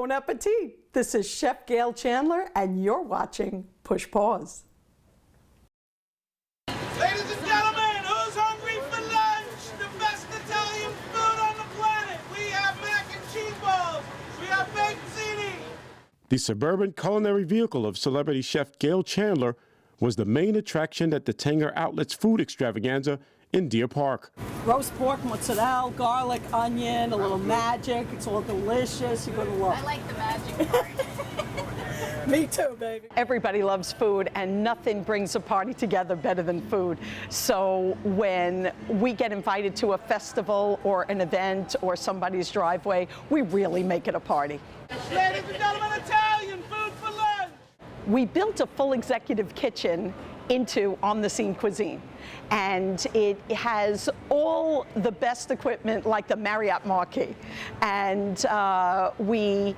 Bon appetit! This is Chef Gail Chandler, and you're watching Push Pause. Ladies and gentlemen, who's hungry for lunch? The best Italian food on the planet. We have mac and cheese balls. We have baked ziti. The suburban culinary vehicle of celebrity chef Gail Chandler was the main attraction at the Tanger Outlets food extravaganza in Deer Park. Roast pork, mozzarella, garlic, onion, a little magic. It's all delicious. You're going to love it. I like the magic part. Me too, baby. Everybody loves food, and nothing brings a party together better than food. So when we get invited to a festival or an event or somebody's driveway, we really make it a party. Ladies and gentlemen, Italian food for lunch. We built a full executive kitchen into On the Scene Cuisine, and it has all the best equipment like the Marriott Marquis, and we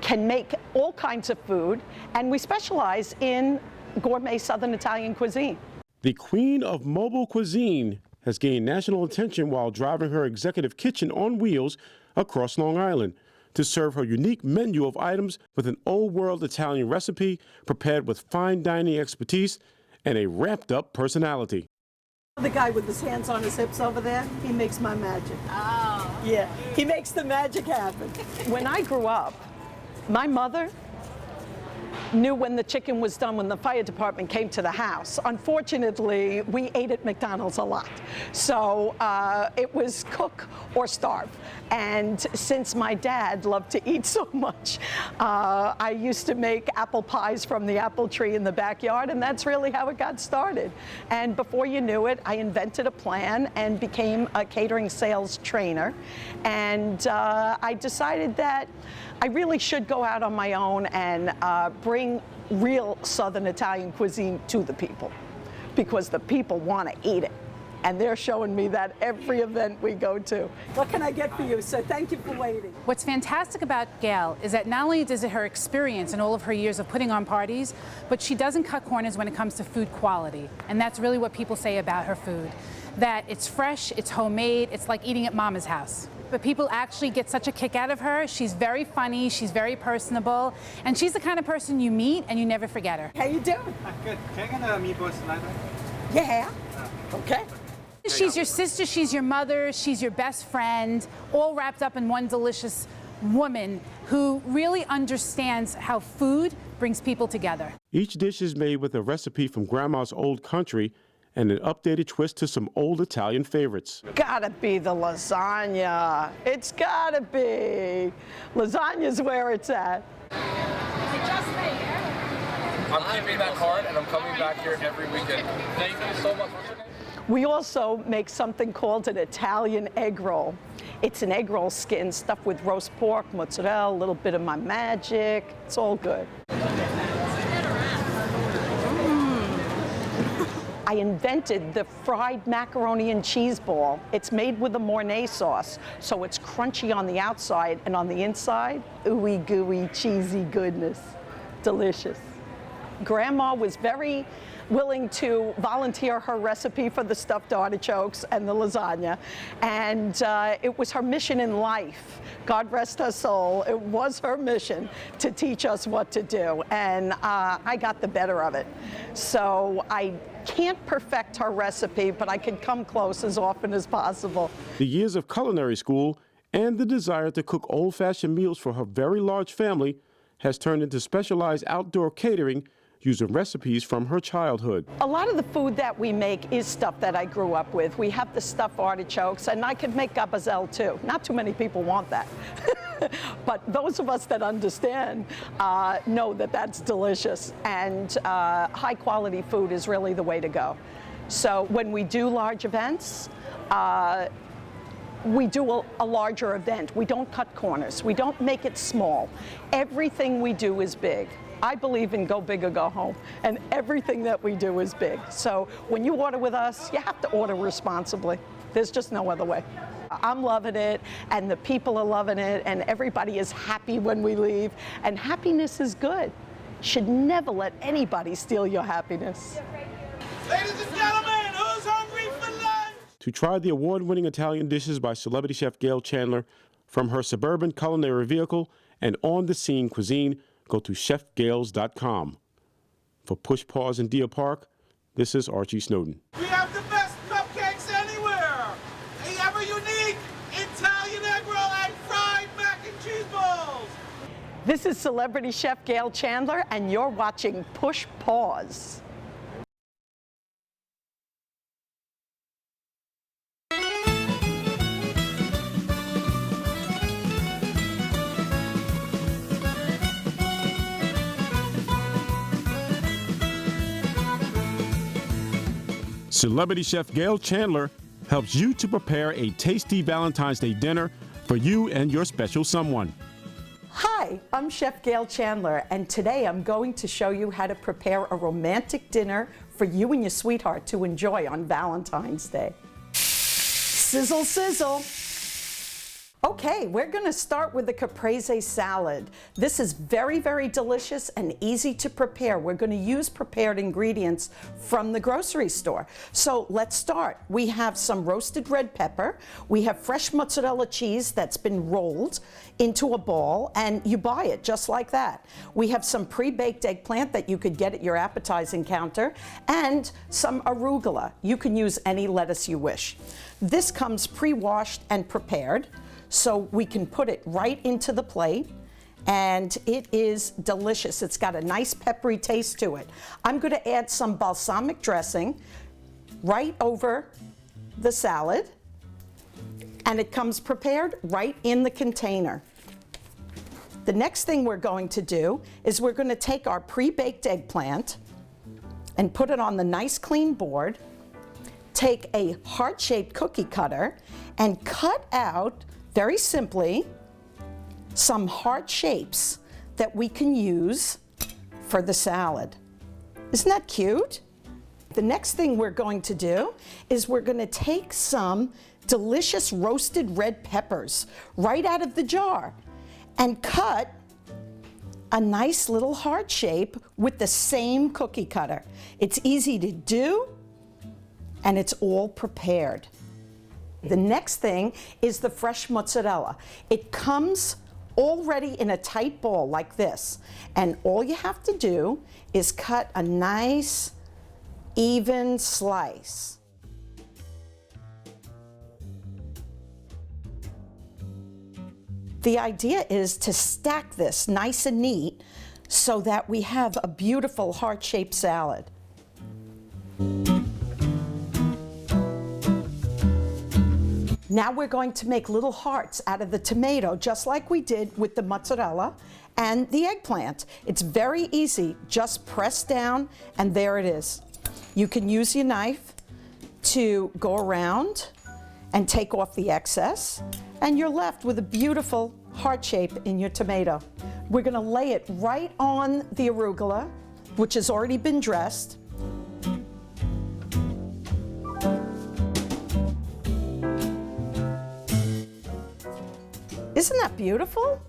can make all kinds of food, and we specialize in gourmet Southern Italian cuisine. The queen of mobile cuisine has gained national attention while driving her executive kitchen on wheels across Long Island to serve her unique menu of items with an old-world Italian recipe prepared with fine dining expertise and a ramped-up personality. The guy with his hands on his hips over there, he makes my magic. Oh. Yeah, he makes the magic happen. When I grew up, my mother knew when the chicken was done when the fire department came to the house. Unfortunately, we ate at McDonald's a lot. So it was cook or starve. And since my dad loved to eat so much, I used to make apple pies from the apple tree in the backyard, and that's really how it got started. And before you knew it, I invented a plan and became a catering sales trainer. And I decided that I really should go out on my own and bring real Southern Italian cuisine to the people, because the people want to eat it. And they're showing me that every event we go to. What can I get for you? So thank you for waiting. What's fantastic about Gail is that not only is it her experience and all of her years of putting on parties, but she doesn't cut corners when it comes to food quality. And that's really what people say about her food. That it's fresh, it's homemade, it's like eating at mama's house. But people actually get such a kick out of her. She's very funny, she's very personable, and she's the kind of person you meet and you never forget her. How you doing? Good. Can I get a meatball tonight? Yeah. Okay. She's your sister, she's your mother, she's your best friend, all wrapped up in one delicious woman who really understands how food brings people together. Each dish is made with a recipe from Grandma's old country and an updated twist to some old Italian favorites. Gotta be the lasagna. It's gotta be. Lasagna's where it's at. I'm keeping that card and I'm coming back here every weekend. Thank you so much. We also make something called an Italian egg roll. It's an egg roll skin stuffed with roast pork, mozzarella, a little bit of my magic. It's all good. I invented the fried macaroni and cheese ball. It's made with a Mornay sauce, so it's crunchy on the outside, and on the inside, ooey gooey cheesy goodness. Delicious. Grandma was very willing to volunteer her recipe for the stuffed artichokes and the lasagna, and it was her mission in life. God rest her soul. It was her mission to teach us what to do, and I got the better of it. So I can't perfect her recipe, but I can come close as often as possible. The years of culinary school and the desire to cook old-fashioned meals for her very large family has turned into specialized outdoor catering using recipes from her childhood. A lot of the food that we make is stuff that I grew up with. We have the stuffed artichokes, and I could make gabbazel too. Not too many people want that. But those of us that understand know that that's delicious, and high quality food is really the way to go. So when we do large events, we do a larger event. We don't cut corners. We don't make it small. Everything we do is big. I believe in go big or go home, and everything that we do is big. So when you order with us, you have to order responsibly. There's just no other way. I'm loving it, and the people are loving it, and everybody is happy when we leave, and happiness is good. Should never let anybody steal your happiness. Ladies and gentlemen, who's hungry for lunch? To try the award-winning Italian dishes by celebrity chef Gail Chandler from her suburban culinary vehicle and on-the-scene cuisine, go to chefgales.com. For Push Pause in Deer Park, this is Archie Snowden. We have the best cupcakes anywhere. Ever unique Italian egg roll and fried mac and cheese balls. This is celebrity chef Gail Chandler, and you're watching Push Pause. Celebrity chef Gail Chandler helps you to prepare a tasty Valentine's Day dinner for you and your special someone. Hi, I'm Chef Gail Chandler, and today I'm going to show you how to prepare a romantic dinner for you and your sweetheart to enjoy on Valentine's Day. Sizzle, sizzle. Okay, we're going to start with the caprese salad. This is very, very delicious and easy to prepare. We're going to use prepared ingredients from the grocery store. So let's start. We have some roasted red pepper. We have fresh mozzarella cheese that's been rolled into a ball, and you buy it just like that. We have some pre-baked eggplant that you could get at your appetizing counter, and some arugula. You can use any lettuce you wish. This comes pre-washed and prepared, so we can put it right into the plate, and it is delicious. It's got a nice peppery taste to it. I'm going to add some balsamic dressing right over the salad, and it comes prepared right in the container. The next thing we're going to do is we're going to take our pre-baked eggplant and put it on the nice clean board, take a heart-shaped cookie cutter, and cut out, very simply, some heart shapes that we can use for the salad. Isn't that cute? The next thing we're going to do is we're going to take some delicious roasted red peppers right out of the jar and cut a nice little heart shape with the same cookie cutter. It's easy to do, and it's all prepared. The next thing is the fresh mozzarella. It comes already in a tight ball like this, and all you have to do is cut a nice, even slice. The idea is to stack this nice and neat so that we have a beautiful heart-shaped salad. Now we're going to make little hearts out of the tomato, just like we did with the mozzarella and the eggplant. It's very easy. Just press down, and there it is. You can use your knife to go around and take off the excess, and you're left with a beautiful heart shape in your tomato. We're going to lay it right on the arugula, which has already been dressed. Isn't that beautiful?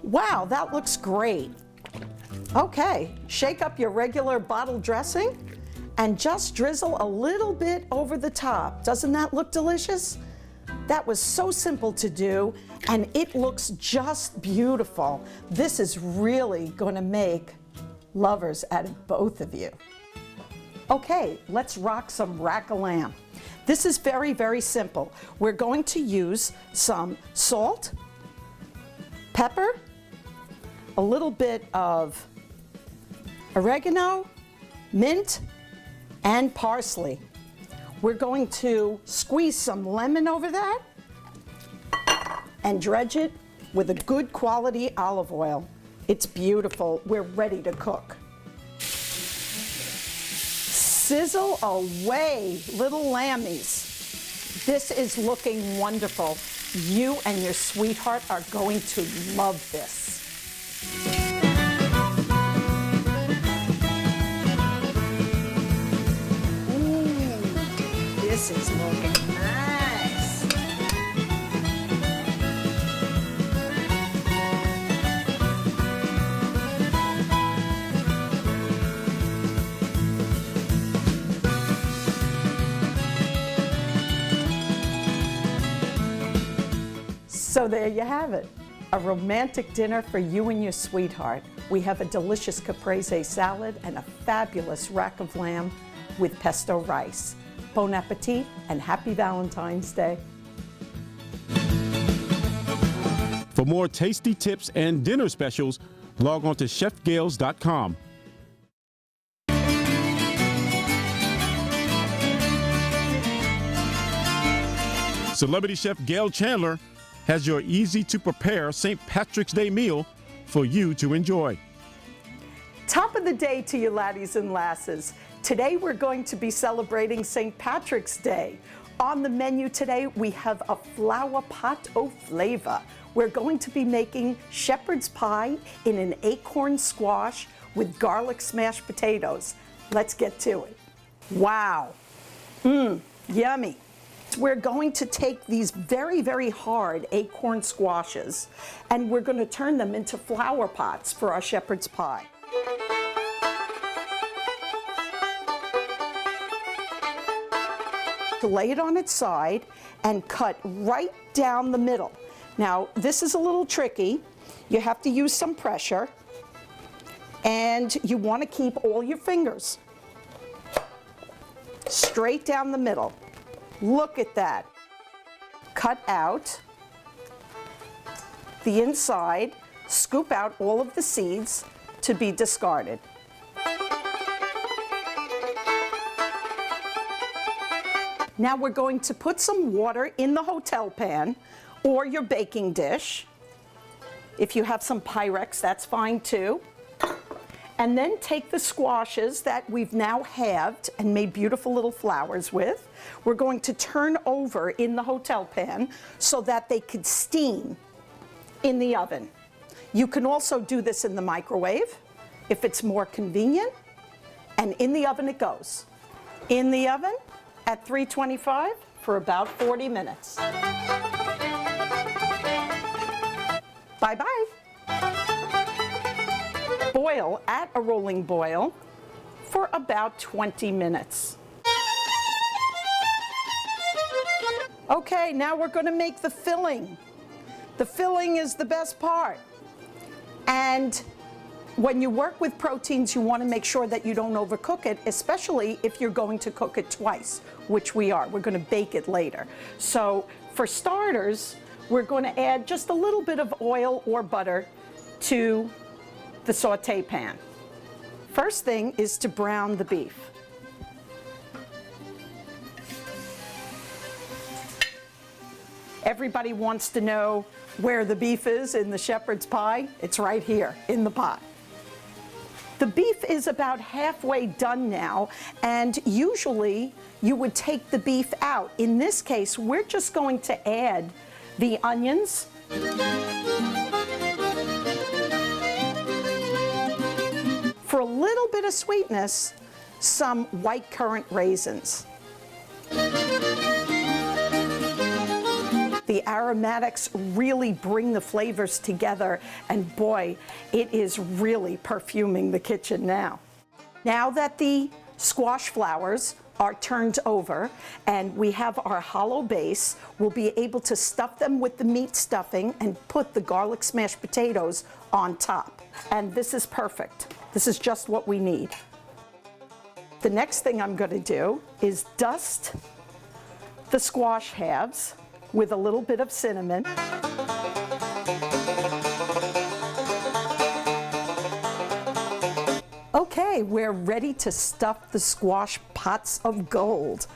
Wow, that looks great. Okay, shake up your regular bottle dressing and just drizzle a little bit over the top. Doesn't that look delicious? That was so simple to do, and it looks just beautiful. This is really going to make lovers out of both of you. Okay, let's rock some rack-a-lamb. This is very, very simple. We're going to use some salt, pepper, a little bit of oregano, mint, and parsley. We're going to squeeze some lemon over that and dredge it with a good quality olive oil. It's beautiful. We're ready to cook. Sizzle away, little lammies. This is looking wonderful. You and your sweetheart are going to love this. Ooh, this is looking nice. So there you have it, A romantic dinner for you and your sweetheart. We have a delicious caprese salad and a fabulous rack of lamb with pesto rice. Bon appetit and happy Valentine's Day. For more tasty tips and dinner specials, log on to chefgales.com. Celebrity chef Gail Chandler has your easy-to-prepare St. Patrick's Day meal for you to enjoy. Top of the day to you laddies and lasses. Today we're going to be celebrating St. Patrick's Day. On the menu today we have a flower pot au flavor. We're going to be making shepherd's pie in an acorn squash with garlic smashed potatoes. Let's get to it. Wow. Yummy. We're going to take these very, very hard acorn squashes and we're going to turn them into flower pots for our shepherd's pie. Lay it on its side and cut right down the middle. Now, this is a little tricky. You have to use some pressure and you want to keep all your fingers straight down the middle. Look at that. Cut out the inside, scoop out all of the seeds to be discarded. Now we're going to put some water in the hotel pan or your baking dish. If you have some Pyrex, that's fine too. And then take the squashes that we've now halved and made beautiful little flowers with. We're going to turn over in the hotel pan so that they could steam in the oven. You can also do this in the microwave if it's more convenient. And in the oven it goes. In the oven at 325 for about 40 minutes. Bye-bye. Boil at a rolling boil for about 20 minutes. Okay, now we're going to make the filling. The filling is the best part. And when you work with proteins, you want to make sure that you don't overcook it, especially if you're going to cook it twice, which we are. We're going to bake it later. So for starters, we're going to add just a little bit of oil or butter to the saute pan. First thing is to brown the beef. Everybody wants to know where the beef is in the shepherd's pie. It's right here in the pot. The beef is about halfway done now, and usually you would take the beef out. In this case, we're just going to add the onions. For a little bit of sweetness, some white currant raisins. The aromatics really bring the flavors together, and boy, it is really perfuming the kitchen now. Now that the squash flowers are turned over and we have our hollow base, we'll be able to stuff them with the meat stuffing and put the garlic smashed potatoes on top. And this is perfect. This is just what we need. The next thing I'm going to do is dust the squash halves with a little bit of cinnamon. Okay, we're ready to stuff the squash pots of gold.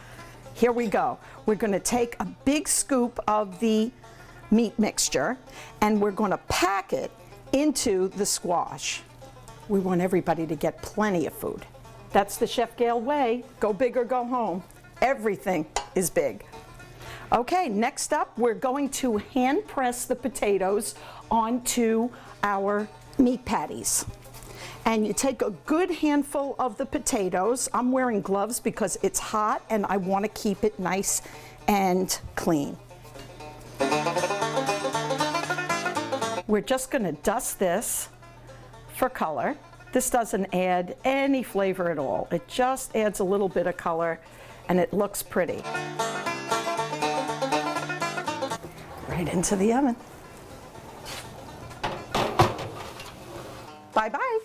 Here we go. We're going to take a big scoop of the meat mixture and we're going to pack it into the squash. We want everybody to get plenty of food. That's the Chef Gail way. Go big or go home. Everything is big. Okay, next up, we're going to hand press the potatoes onto our meat patties. And you take a good handful of the potatoes. I'm wearing gloves because it's hot and I want to keep it nice and clean. We're just going to dust this for color. This doesn't add any flavor at all. It just adds a little bit of color and it looks pretty. Right into the oven. Bye-bye.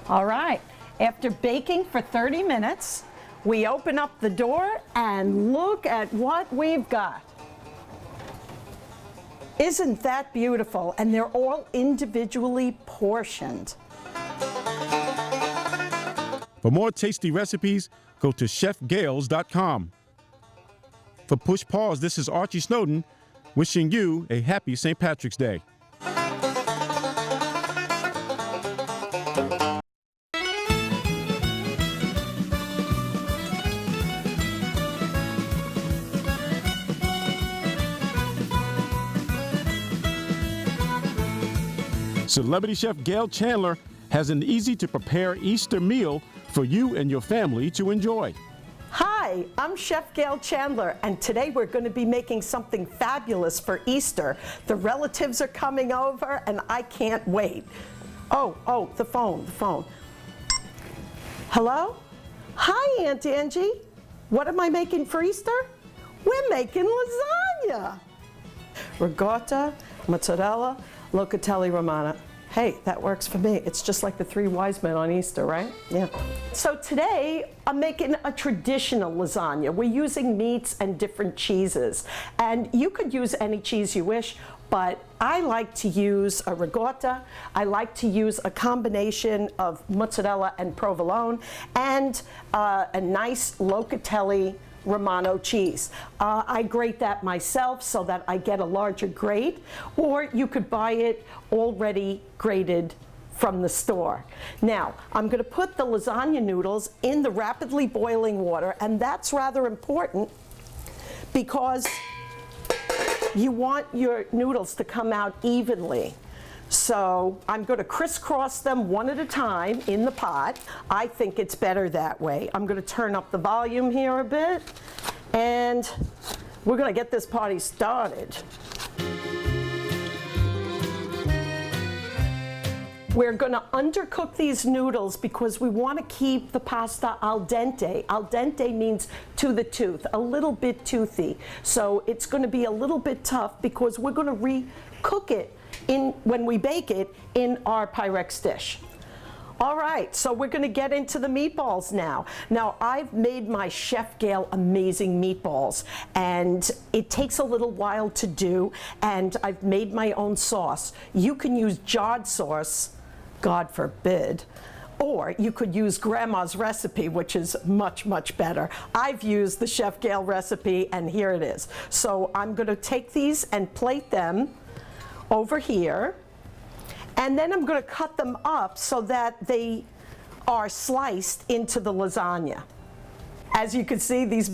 All right, after baking for 30 minutes, we open up the door and look at what we've got. Isn't that beautiful? And they're all individually portioned. For more tasty recipes, go to chefgales.com. For Push Pause, this is Archie Snowden wishing you a happy St. Patrick's Day. Celebrity chef Gail Chandler has an easy-to-prepare Easter meal for you and your family to enjoy. Hi, I'm Chef Gail Chandler, and today we're going to be making something fabulous for Easter. The relatives are coming over, and I can't wait. Oh, the phone. Hello? Hi, Aunt Angie. What am I making for Easter? We're making lasagna. Ricotta, mozzarella, locatelli romana. Hey, that works for me. It's just like the three wise men on Easter, right? Yeah. So today, I'm making a traditional lasagna. We're using meats and different cheeses. And you could use any cheese you wish, but I like to use a ricotta. I like to use a combination of mozzarella and provolone and a nice locatelli Romano cheese. I grate that myself so that I get a larger grate, or you could buy it already grated from the store. Now, I'm going to put the lasagna noodles in the rapidly boiling water, and that's rather important because you want your noodles to come out evenly. So I'm going to crisscross them one at a time in the pot. I think it's better that way. I'm going to turn up the volume here a bit, and we're going to get this party started. We're going to undercook these noodles because we want to keep the pasta al dente. Al dente means to the tooth, a little bit toothy. So it's going to be a little bit tough because we're going to re-cook it when we bake it in our Pyrex dish. All right, so we're going to get into the meatballs now. Now, I've made my Chef Gail amazing meatballs, and it takes a little while to do, and I've made my own sauce. You can use jarred sauce, God forbid, or you could use Grandma's recipe, which is much, much better. I've used the Chef Gail recipe, and here it is. So I'm going to take these and plate them over here, and then I'm going to cut them up so that they are sliced into the lasagna. As you can see, these